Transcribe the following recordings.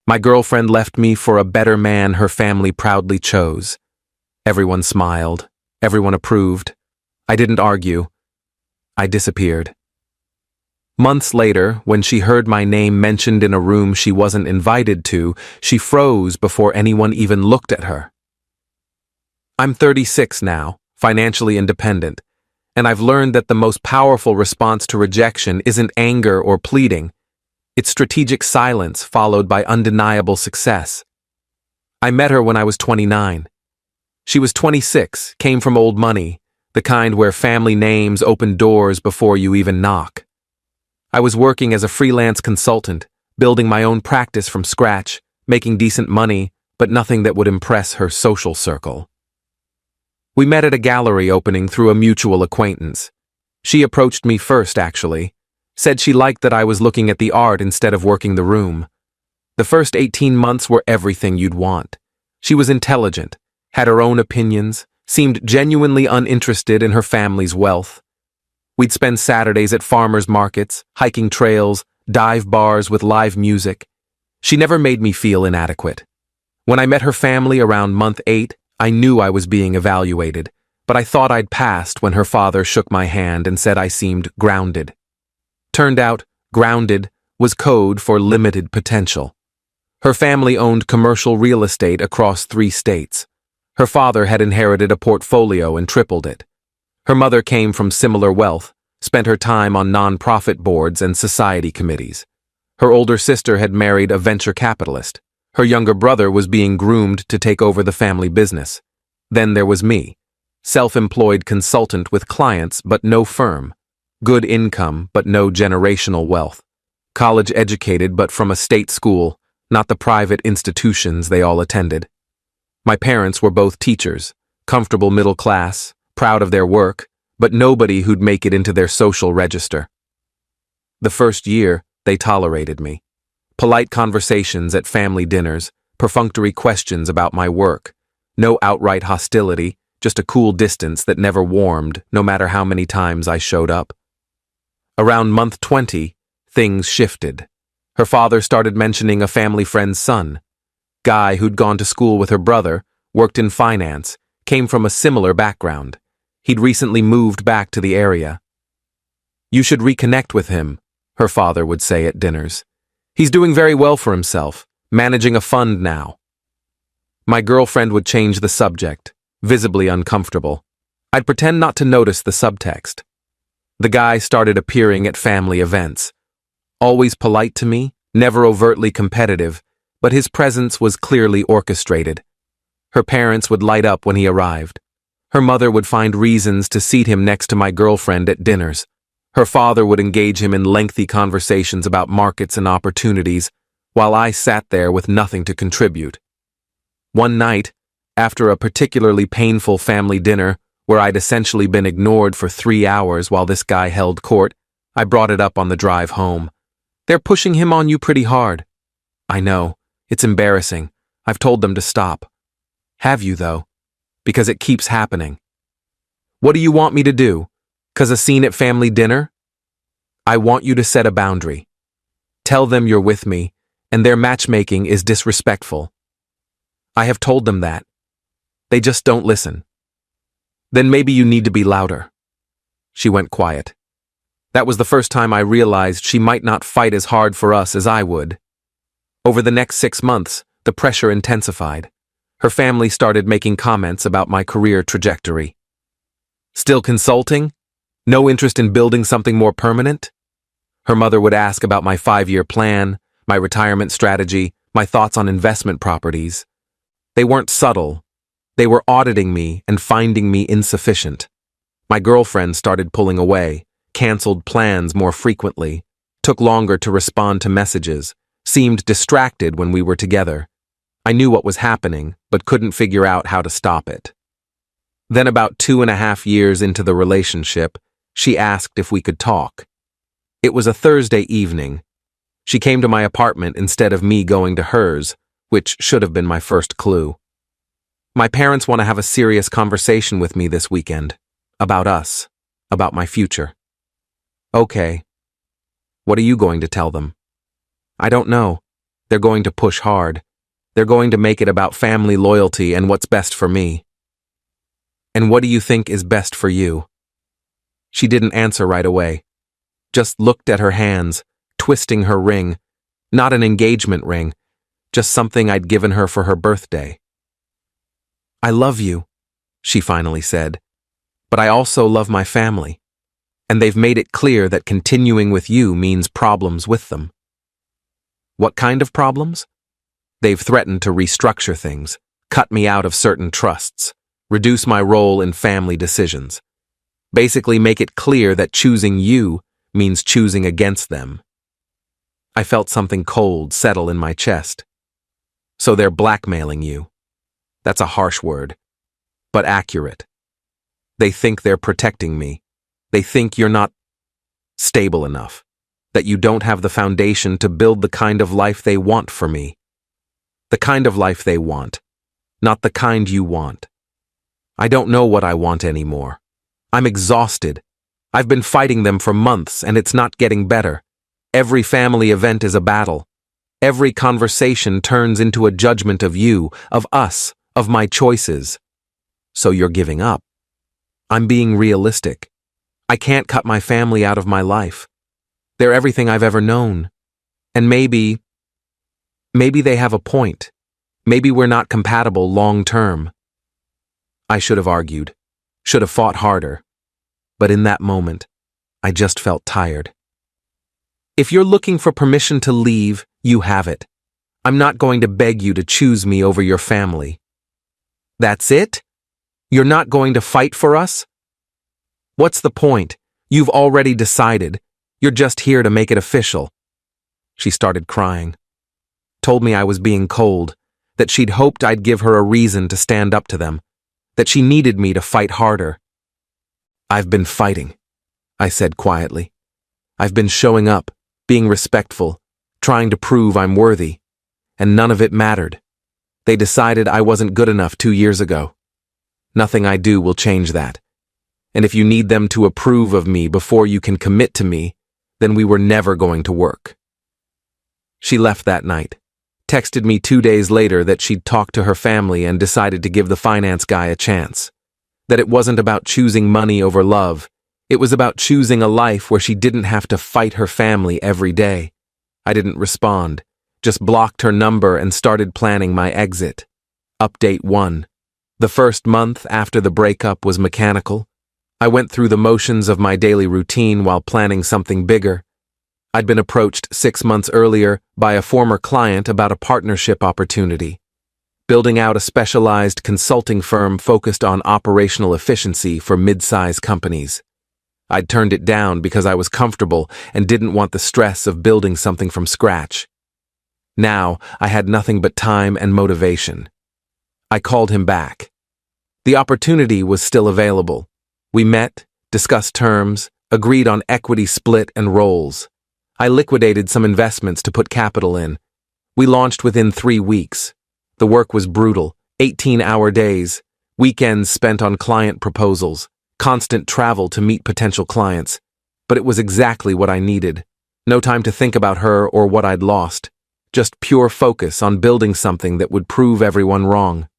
My girlfriend left me for a better man her family proudly chose. Everyone smiled. Everyone approved. I didn't argue. I disappeared. Months later, when she heard my name mentioned in a room she wasn't invited to, she froze before anyone even looked at her. I'm 36 now, financially independent, and I've learned that the most powerful response to rejection isn't anger or pleading. It's strategic silence followed by undeniable success. I met her when I was 29. She was 26, came from old money, the kind where family names open doors before you even knock. I was working as a freelance consultant, building my own practice from scratch, making decent money, but nothing that would impress her social circle. We met at a gallery opening through a mutual acquaintance. She approached me first, actually. Said she liked that I was looking at the art instead of working the room. The first 18 months were everything you'd want. She was intelligent, had her own opinions, seemed genuinely uninterested in her family's wealth. We'd spend Saturdays at farmers' markets, hiking trails, dive bars with live music. She never made me feel inadequate. When I met her family around month 8, I knew I was being evaluated, but I thought I'd passed when her father shook my hand and said I seemed grounded. Turned out, grounded was code for limited potential. Her family owned commercial real estate across 3 states. Her father had inherited a portfolio and tripled it. Her mother came from similar wealth, spent her time on non-profit boards and society committees. Her older sister had married a venture capitalist. Her younger brother was being groomed to take over the family business. Then there was me, self-employed consultant with clients but no firm, good income but no generational wealth, college educated but from a state school, not the private institutions they all attended. My parents were both teachers, comfortable middle class, proud of their work, but nobody who'd make it into their social register. The first year, they tolerated me. Polite conversations at family dinners, perfunctory questions about my work. No outright hostility, just a cool distance that never warmed, no matter how many times I showed up. Around month 20, things shifted. Her father started mentioning a family friend's son. Guy who'd gone to school with her brother, worked in finance, came from a similar background. He'd recently moved back to the area. You should reconnect with him, her father would say at dinners. He's doing very well for himself, managing a fund now. My girlfriend would change the subject, visibly uncomfortable. I'd pretend not to notice the subtext. The guy started appearing at family events. Always polite to me, never overtly competitive, but his presence was clearly orchestrated. Her parents would light up when he arrived. Her mother would find reasons to seat him next to my girlfriend at dinners. Her father would engage him in lengthy conversations about markets and opportunities, while I sat there with nothing to contribute. One night, after a particularly painful family dinner, where I'd essentially been ignored for 3 hours while this guy held court, I brought it up on the drive home. They're pushing him on you pretty hard. I know. It's embarrassing. I've told them to stop. Have you, though? Because it keeps happening. What do you want me to do? 'Cause a scene at family dinner? I want you to set a boundary. Tell them you're with me, and their matchmaking is disrespectful. I have told them that. They just don't listen. Then maybe you need to be louder. She went quiet. That was the first time I realized she might not fight as hard for us as I would. Over the next 6 months, the pressure intensified. Her family started making comments about my career trajectory. Still consulting? No interest in building something more permanent? Her mother would ask about my 5-year plan, my retirement strategy, my thoughts on investment properties. They weren't subtle. They were auditing me and finding me insufficient. My girlfriend started pulling away, canceled plans more frequently, took longer to respond to messages, seemed distracted when we were together. I knew what was happening, but couldn't figure out how to stop it. Then about 2.5 years into the relationship, she asked if we could talk. It was a Thursday evening. She came to my apartment instead of me going to hers, which should have been my first clue. My parents want to have a serious conversation with me this weekend. About us. About my future. Okay. What are you going to tell them? I don't know. They're going to push hard. They're going to make it about family loyalty and what's best for me. And what do you think is best for you? She didn't answer right away. Just looked at her hands, twisting her ring. Not an engagement ring, just something I'd given her for her birthday. I love you, she finally said, but I also love my family. And they've made it clear that continuing with you means problems with them. What kind of problems? They've threatened to restructure things, cut me out of certain trusts, reduce my role in family decisions. Basically make it clear that choosing you means choosing against them. I felt something cold settle in my chest. So they're blackmailing you. That's a harsh word, but accurate. They think they're protecting me. They think you're not stable enough, that you don't have the foundation to build the kind of life they want for me. The kind of life they want, not the kind you want. I don't know what I want anymore. I'm exhausted. I've been fighting them for months and it's not getting better. Every family event is a battle. Every conversation turns into a judgment of you, of us, of my choices. So you're giving up. I'm being realistic. I can't cut my family out of my life. They're everything I've ever known. And maybe they have a point. Maybe we're not compatible long term. I should have argued, should have fought harder. But in that moment, I just felt tired. If you're looking for permission to leave, you have it. I'm not going to beg you to choose me over your family. That's it? You're not going to fight for us? What's the point? You've already decided. You're just here to make it official. She started crying. Told me I was being cold, that she'd hoped I'd give her a reason to stand up to them, that she needed me to fight harder. I've been fighting, I said quietly. I've been showing up, being respectful, trying to prove I'm worthy, and none of it mattered. They decided I wasn't good enough 2 years ago. Nothing I do will change that. And if you need them to approve of me before you can commit to me, then we were never going to work. She left that night, texted me 2 days later that she'd talked to her family and decided to give the finance guy a chance. That it wasn't about choosing money over love. It was about choosing a life where she didn't have to fight her family every day. I didn't respond, just blocked her number and started planning my exit. Update 1. The first month after the breakup was mechanical. I went through the motions of my daily routine while planning something bigger. I'd been approached 6 months earlier by a former client about a partnership opportunity, building out a specialized consulting firm focused on operational efficiency for mid-size companies. I'd turned it down because I was comfortable and didn't want the stress of building something from scratch. Now, I had nothing but time and motivation. I called him back. The opportunity was still available. We met, discussed terms, agreed on equity split and roles. I liquidated some investments to put capital in. We launched within 3 weeks. The work was brutal, 18-hour days, weekends spent on client proposals, constant travel to meet potential clients. But it was exactly what I needed. No time to think about her or what I'd lost. Just pure focus on building something that would prove everyone wrong.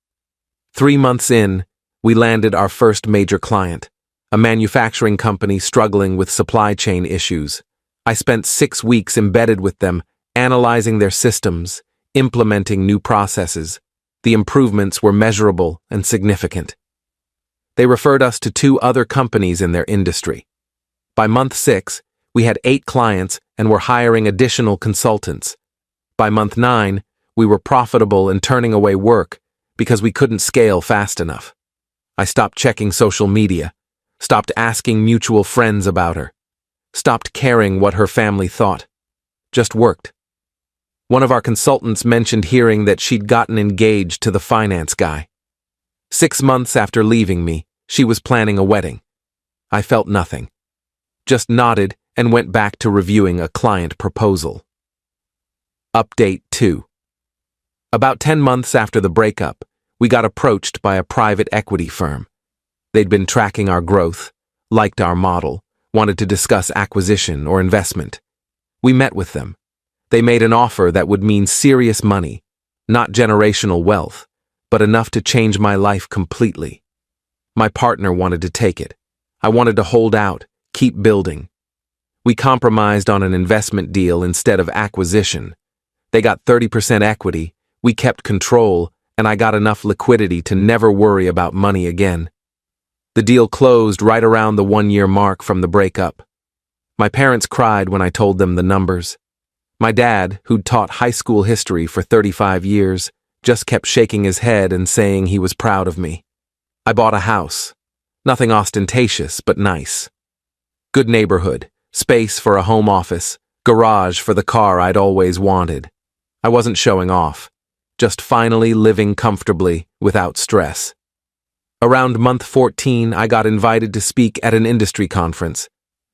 3 months in, we landed our first major client, a manufacturing company struggling with supply chain issues. I spent 6 weeks embedded with them, analyzing their systems, implementing new processes. The improvements were measurable and significant. They referred us to 2 other companies in their industry. By month 6, we had 8 clients and were hiring additional consultants. By month 9, we were profitable and turning away work because we couldn't scale fast enough. I stopped checking social media, stopped asking mutual friends about her, stopped caring what her family thought. Just worked. One of our consultants mentioned hearing that she'd gotten engaged to the finance guy. 6 months after leaving me, she was planning a wedding. I felt nothing. Just nodded and went back to reviewing a client proposal. Update 2. About 10 months after the breakup, we got approached by a private equity firm. They'd been tracking our growth, liked our model, wanted to discuss acquisition or investment. We met with them. They made an offer that would mean serious money, not generational wealth, but enough to change my life completely. My partner wanted to take it. I wanted to hold out, keep building. We compromised on an investment deal instead of acquisition. They got 30% equity, we kept control, and I got enough liquidity to never worry about money again. The deal closed right around the 1-year mark from the breakup. My parents cried when I told them the numbers. My dad, who'd taught high school history for 35 years, just kept shaking his head and saying he was proud of me. I bought a house. Nothing ostentatious, but nice. Good neighborhood, space for a home office, garage for the car I'd always wanted. I wasn't showing off, just finally living comfortably without stress. Around month 14, I got invited to speak at an industry conference.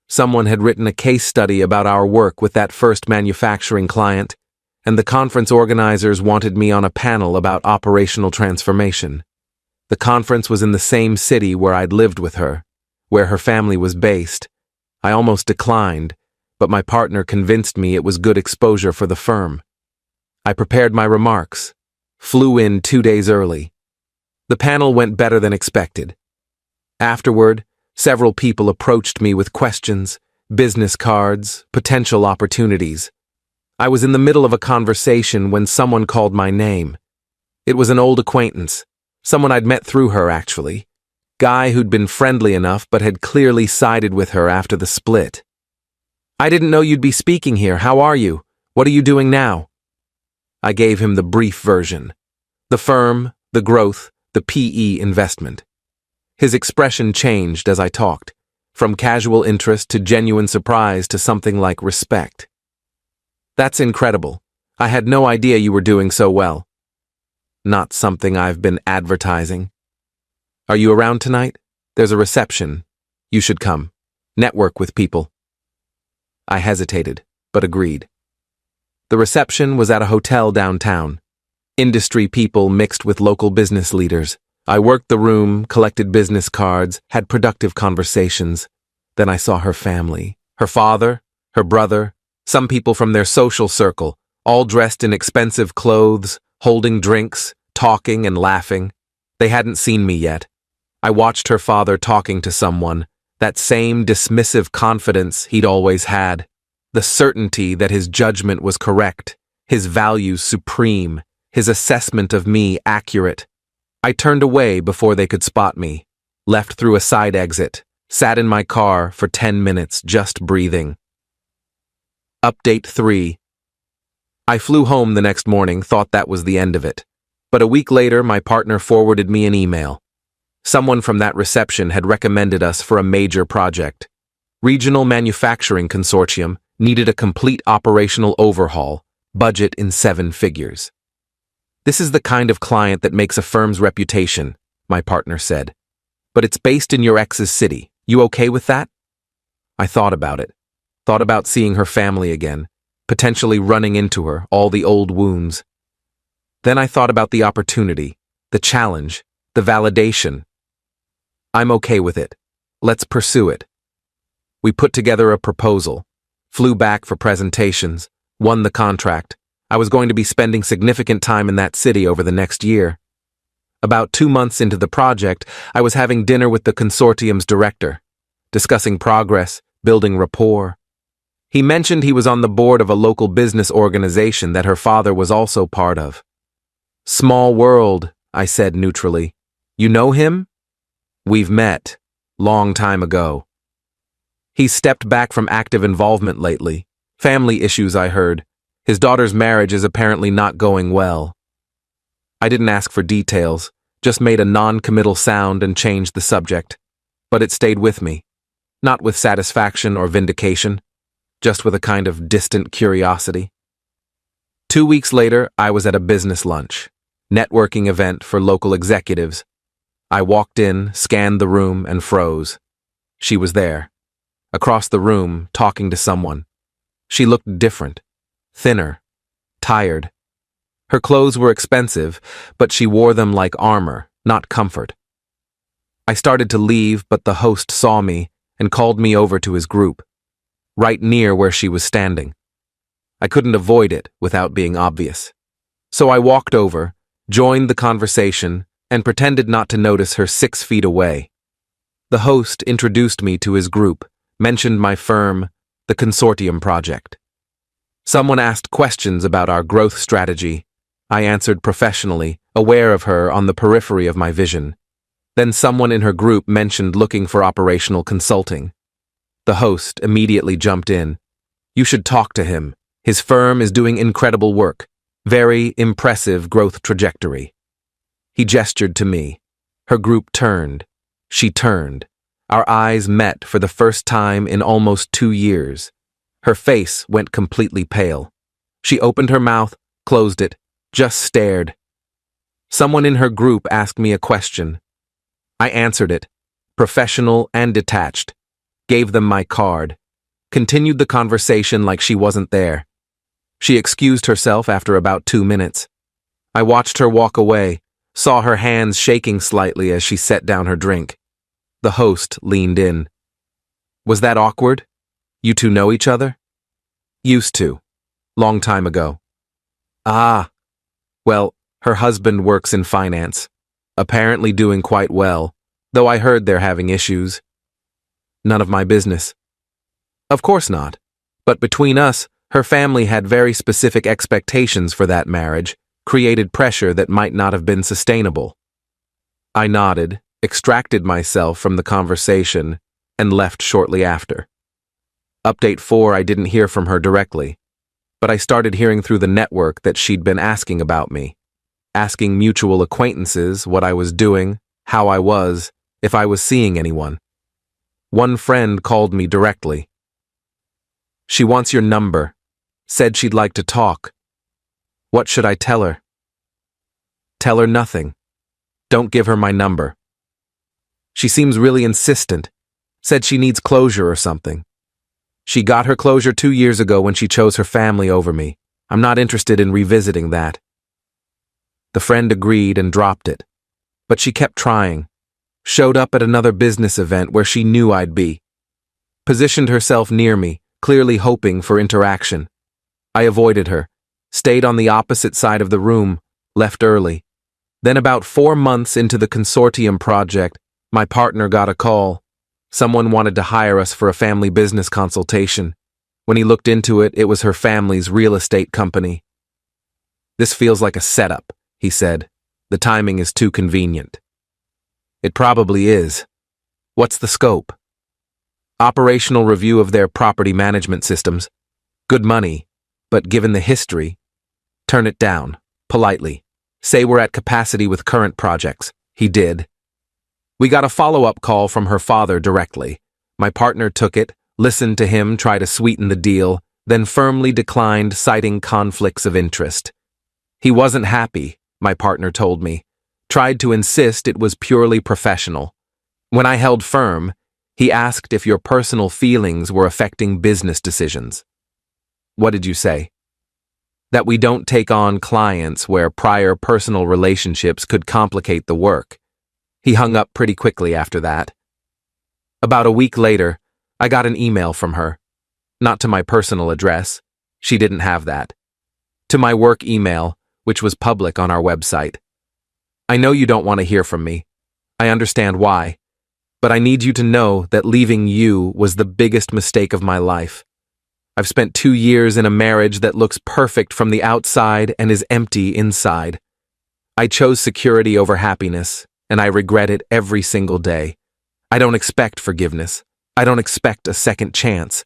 Someone had written a case study about our work with that first manufacturing client, and the conference organizers wanted me on a panel about operational transformation. The conference was in the same city where I'd lived with her, where her family was based. I almost declined, but my partner convinced me it was good exposure for the firm. I prepared my remarks, flew in 2 days early. The panel went better than expected. Afterward, several people approached me with questions, business cards, potential opportunities. I was in the middle of a conversation when someone called my name. It was an old acquaintance, someone I'd met through her, actually. Guy who'd been friendly enough but had clearly sided with her after the split. "I didn't know you'd be speaking here. How are you? What are you doing now?" I gave him the brief version. The firm, the growth, the PE investment. His expression changed as I talked, from casual interest to genuine surprise to something like respect. "That's incredible. I had no idea you were doing so well." "Not something I've been advertising." "Are you around tonight? There's a reception. You should come. Network with people." I hesitated, but agreed. The reception was at a hotel downtown. Industry people mixed with local business leaders. I worked the room, collected business cards, had productive conversations. Then I saw her family, her father, her brother, some people from their social circle, all dressed in expensive clothes, holding drinks, talking and laughing. They hadn't seen me yet. I watched her father talking to someone, that same dismissive confidence he'd always had, the certainty that his judgment was correct, his values supreme, his assessment of me accurate. I turned away before they could spot me, left through a side exit, sat in my car for 10 minutes just breathing. Update 3. I flew home the next morning, thought that was the end of it. But a week later, my partner forwarded me an email. Someone from that reception had recommended us for a major project. Regional Manufacturing Consortium needed a complete operational overhaul, budget in 7 figures. "This is the kind of client that makes a firm's reputation," my partner said. "But it's based in your ex's city. You okay with that?" I thought about it. Thought about seeing her family again, potentially running into her, all the old wounds. Then I thought about the opportunity, the challenge, the validation. "I'm okay with it. Let's pursue it." We put together a proposal, flew back for presentations, won the contract. I was going to be spending significant time in that city over the next year. About 2 months into the project, I was having dinner with the consortium's director, discussing progress, building rapport. He mentioned he was on the board of a local business organization that her father was also part of. "Small world," I said neutrally. "You know him?" "We've met. Long time ago." He's stepped back from active involvement lately. Family issues, I heard. His daughter's marriage is apparently not going well. I didn't ask for details, just made a non-committal sound and changed the subject. But it stayed with me. Not with satisfaction or vindication, just with a kind of distant curiosity. 2 weeks later, I was at a business lunch, networking event for local executives. I walked in, scanned the room, and froze. She was there, across the room, talking to someone. She looked different. Thinner, tired. Her clothes were expensive, but she wore them like armor, not comfort. I started to leave, but the host saw me and called me over to his group, right near where she was standing. I couldn't avoid it without being obvious. So I walked over, joined the conversation, and pretended not to notice her 6 feet away. The host introduced me to his group, mentioned my firm, the Consortium Project. Someone asked questions about our growth strategy. I answered professionally, aware of her on the periphery of my vision. Then someone in her group mentioned looking for operational consulting. The host immediately jumped in. You should talk to him. His firm is doing incredible work. Very impressive growth trajectory. He gestured to me. Her group turned. She turned. Our eyes met for the first time in almost 2 years. Her face went completely pale. She opened her mouth, closed it, just stared. Someone in her group asked me a question. I answered it, professional and detached, gave them my card, continued the conversation like she wasn't there. She excused herself after about 2 minutes. I watched her walk away, saw her hands shaking slightly as she set down her drink. The host leaned in. Was that awkward? You two know each other? Used to. Long time ago. Ah. Well, her husband works in finance. Apparently doing quite well, though I heard they're having issues. None of my business. Of course not. But between us, her family had very specific expectations for that marriage, created pressure that might not have been sustainable. I nodded, extracted myself from the conversation, and left shortly after. Update 4, I didn't hear from her directly, but I started hearing through the network that she'd been asking about me, asking mutual acquaintances what I was doing, how I was, if I was seeing anyone. One friend called me directly. She wants your number. Said she'd like to talk. What should I tell her? Tell her nothing. Don't give her my number. She seems really insistent. Said she needs closure or something. She got her closure 2 years ago when she chose her family over me. I'm not interested in revisiting that. The friend agreed and dropped it. But she kept trying. Showed up at another business event where she knew I'd be. Positioned herself near me, clearly hoping for interaction. I avoided her, stayed on the opposite side of the room, left early. Then about 4 months into the Consortium project, my partner got a call. Someone wanted to hire us for a family business consultation. When he looked into it, it was her family's real estate company. This feels like a setup, he said. The timing is too convenient. It probably is. What's the scope? Operational review of their property management systems. Good money, but given the history, turn it down, politely. Say we're at capacity with current projects. He did. We got a follow-up call from her father directly. My partner took it, listened to him try to sweeten the deal, then firmly declined, citing conflicts of interest. He wasn't happy, my partner told me. Tried to insist it was purely professional. When I held firm, he asked if your personal feelings were affecting business decisions. What did you say? That we don't take on clients where prior personal relationships could complicate the work. He hung up pretty quickly after that. About a week later, I got an email from her. Not to my personal address. She didn't have that. To my work email, which was public on our website. I know you don't want to hear from me. I understand why. But I need you to know that leaving you was the biggest mistake of my life. I've spent 2 years in a marriage that looks perfect from the outside and is empty inside. I chose security over happiness, and I regret it every single day. I don't expect forgiveness. I don't expect a second chance.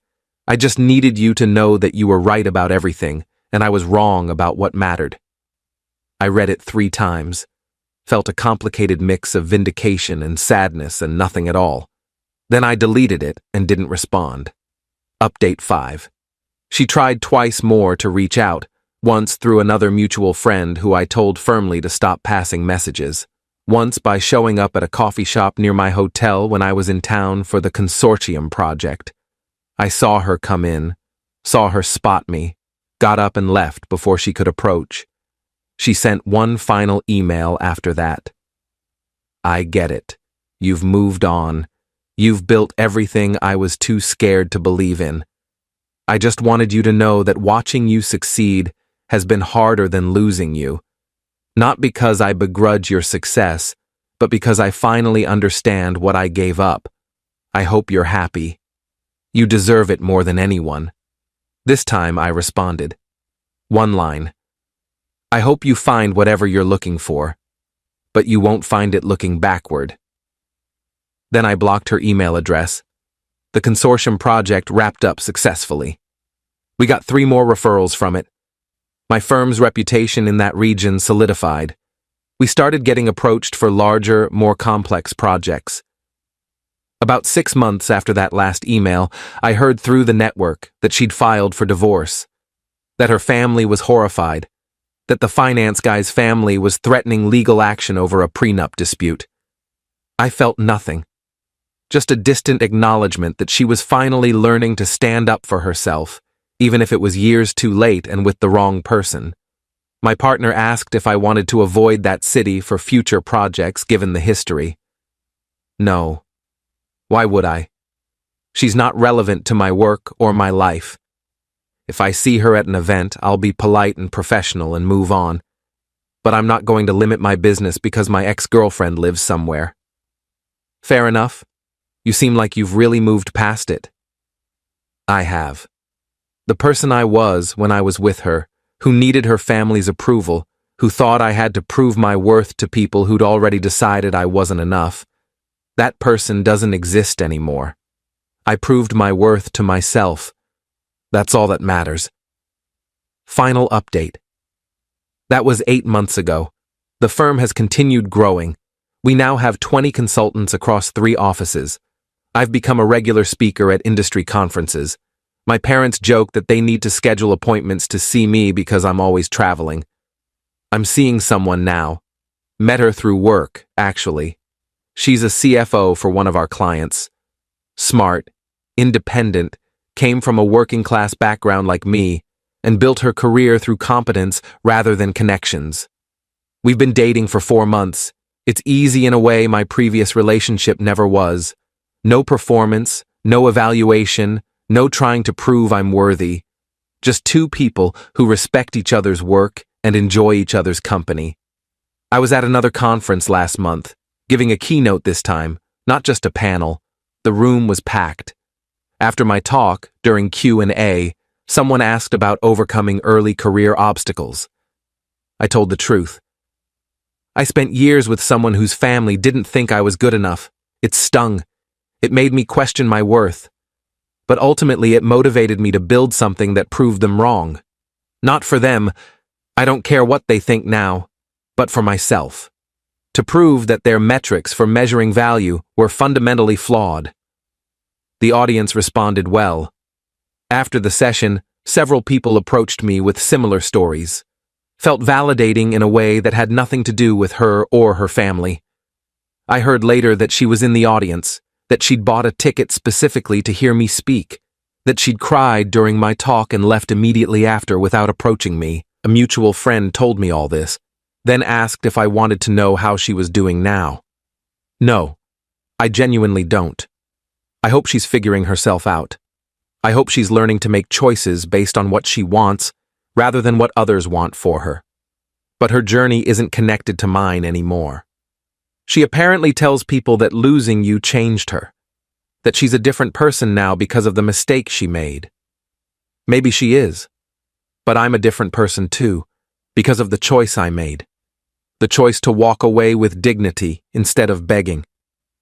I just needed you to know that you were right about everything, and I was wrong about what mattered. I read it 3 times, felt a complicated mix of vindication and sadness and nothing at all. Then I deleted it and didn't respond. Update 5. She tried twice more to reach out, once through another mutual friend who I told firmly to stop passing messages, once by showing up at a coffee shop near my hotel when I was in town for the Consortium project. I saw her come in, saw her spot me, got up and left before she could approach. She sent one final email after that. I get it. You've moved on. You've built everything I was too scared to believe in. I just wanted you to know that watching you succeed has been harder than losing you. Not because I begrudge your success, but because I finally understand what I gave up. I hope you're happy. You deserve it more than anyone." This time I responded. One line. "I hope you find whatever you're looking for, but you won't find it looking backward." Then I blocked her email address. The consortium project wrapped up successfully. We got 3 more referrals from it. My firm's reputation in that region solidified. We started getting approached for larger, more complex projects. About 6 months after that last email, I heard through the network that she'd filed for divorce, that her family was horrified, that the finance guy's family was threatening legal action over a prenup dispute. I felt nothing. Just a distant acknowledgement that she was finally learning to stand up for herself, even if it was years too late and with the wrong person. My partner asked if I wanted to avoid that city for future projects given the history. No. Why would I? She's not relevant to my work or my life. If I see her at an event, I'll be polite and professional and move on. But I'm not going to limit my business because my ex-girlfriend lives somewhere. Fair enough. You seem like you've really moved past it. I have. The person I was when I was with her, who needed her family's approval, who thought I had to prove my worth to people who'd already decided I wasn't enough, that person doesn't exist anymore. I proved my worth to myself. That's all that matters. Final update. That was 8 months ago. The firm has continued growing. We now have 20 consultants across 3 offices. I've become a regular speaker at industry conferences. My parents joke that they need to schedule appointments to see me because I'm always traveling. I'm seeing someone now. Met her through work, actually. She's a CFO for one of our clients. Smart, independent, came from a working-class background like me, and built her career through competence rather than connections. We've been dating for 4 months. It's easy in a way my previous relationship never was. No performance, no evaluation, no trying to prove I'm worthy. Just 2 people who respect each other's work and enjoy each other's company. I was at another conference last month, giving a keynote this time, not just a panel. The room was packed. After my talk, during Q&A, someone asked about overcoming early career obstacles. I told the truth. I spent years with someone whose family didn't think I was good enough. It stung. It made me question my worth. But ultimately it motivated me to build something that proved them wrong. Not for them, I don't care what they think now, but for myself. To prove that their metrics for measuring value were fundamentally flawed. The audience responded well. After the session, several people approached me with similar stories. Felt validating in a way that had nothing to do with her or her family. I heard later that she was in the audience, that she'd bought a ticket specifically to hear me speak, that she'd cried during my talk and left immediately after without approaching me. A mutual friend told me all this, then asked if I wanted to know how she was doing now. No, I genuinely don't. I hope she's figuring herself out. I hope she's learning to make choices based on what she wants rather than what others want for her. But her journey isn't connected to mine anymore. She apparently tells people that losing you changed her, that she's a different person now because of the mistake she made. Maybe she is, but I'm a different person too, because of the choice I made. The choice to walk away with dignity instead of begging,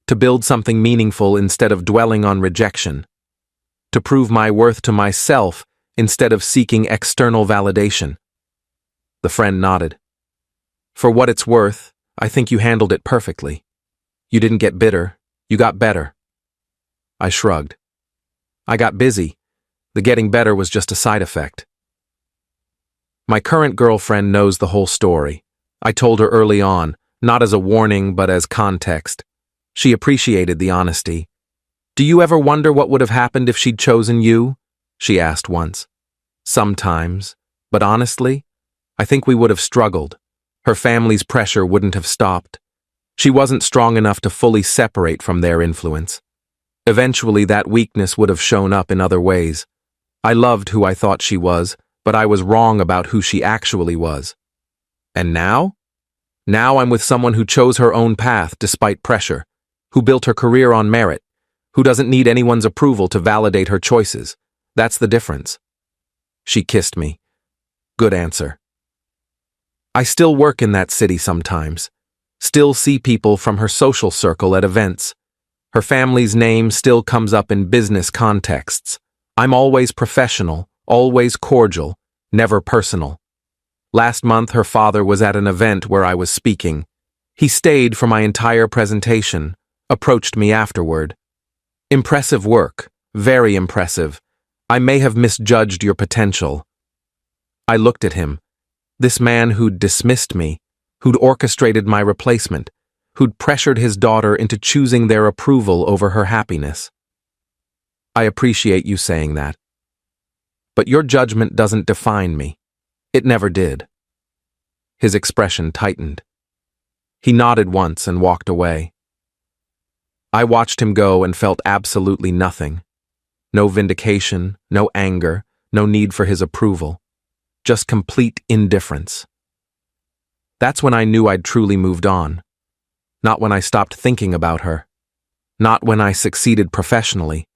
to build something meaningful instead of dwelling on rejection, to prove my worth to myself instead of seeking external validation. The friend nodded. For what it's worth, I think you handled it perfectly. You didn't get bitter, you got better. I shrugged. I got busy. The getting better was just a side effect. My current girlfriend knows the whole story. I told her early on, not as a warning but as context. She appreciated the honesty. Do you ever wonder what would have happened if she'd chosen you? She asked once. Sometimes, but honestly, I think we would have struggled. Her family's pressure wouldn't have stopped. She wasn't strong enough to fully separate from their influence. Eventually, that weakness would have shown up in other ways. I loved who I thought she was, but I was wrong about who she actually was. And now? Now I'm with someone who chose her own path despite pressure, who built her career on merit, who doesn't need anyone's approval to validate her choices. That's the difference. She kissed me. Good answer. I still work in that city sometimes. Still see people from her social circle at events. Her family's name still comes up in business contexts. I'm always professional, always cordial, never personal. Last month, her father was at an event where I was speaking. He stayed for my entire presentation, approached me afterward. Impressive work, very impressive. I may have misjudged your potential. I looked at him. This man who'd dismissed me, who'd orchestrated my replacement, who'd pressured his daughter into choosing their approval over her happiness. I appreciate you saying that. But your judgment doesn't define me. It never did. His expression tightened. He nodded once and walked away. I watched him go and felt absolutely nothing. No vindication, no anger, no need for his approval. Just complete indifference. That's when I knew I'd truly moved on. Not when I stopped thinking about her. Not when I succeeded professionally,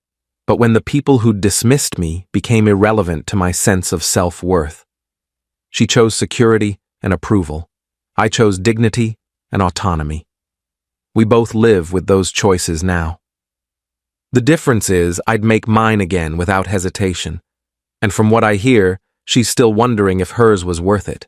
but when the people who dismissed me became irrelevant to my sense of self-worth. She chose security and approval. I chose dignity and autonomy. We both live with those choices now. The difference is I'd make mine again without hesitation. And from what I hear, she's still wondering if hers was worth it.